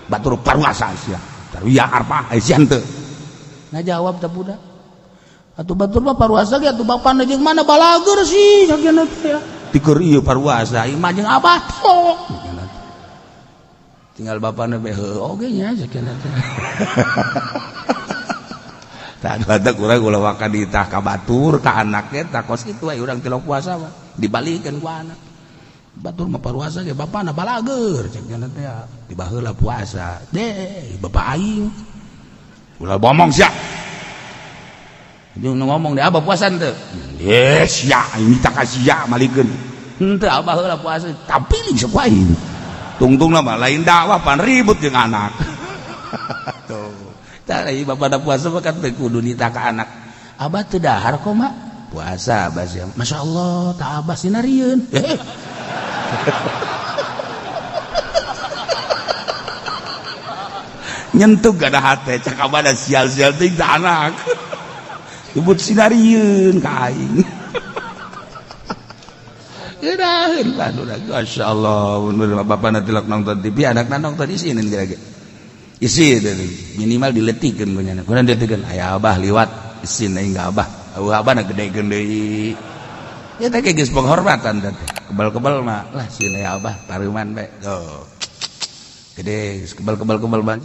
batur paruasa sia ya arpa sian teu ngajawab teh budak atuh batur mah paruasa ge atuh bapana jeung mana balager sih sakieu teh dikeur ieu paruasa ieu mah jeung abah tok tinggal bapana be heuh oge nya sakieu teh tah badak urang ulah waka ditah ka batur ka anaknya tah kos kitu we urang tilok puasa mah dibalikeun ku anak batur mah paruasa ge bapana balager cek nya teh dibaheula puasa deh bapak aing ulah ngomong sia jeung ngomong deh abah puasa teu yes ya ini tak sia malikeun henteu abah heula puasa tapi li sok aing tungtungna mah lain dakwah pan ribut jeung anak tuh tah ieu bapana puasa mah kan teu kudu nita ka anak abah teu dahar kok mak puasa abah sia masyaallah tah abah sinarieun nyentuh gak ada hati cak abada sial-sial ting tak anak ibut sinarieun ka aing geuraheun lah Masya Allah bener bapak nanti lak nonton TV anak nonton isinin kira-kira isi minimal diletikeun punyana kurang diletikeun aya abah liwat isin aing ka abah abah na gedekeun deui ya teh geus penghormatan teh kebal-kebal mah lah sieun aya abah pareuman bae tuh gede kebal-kebal banget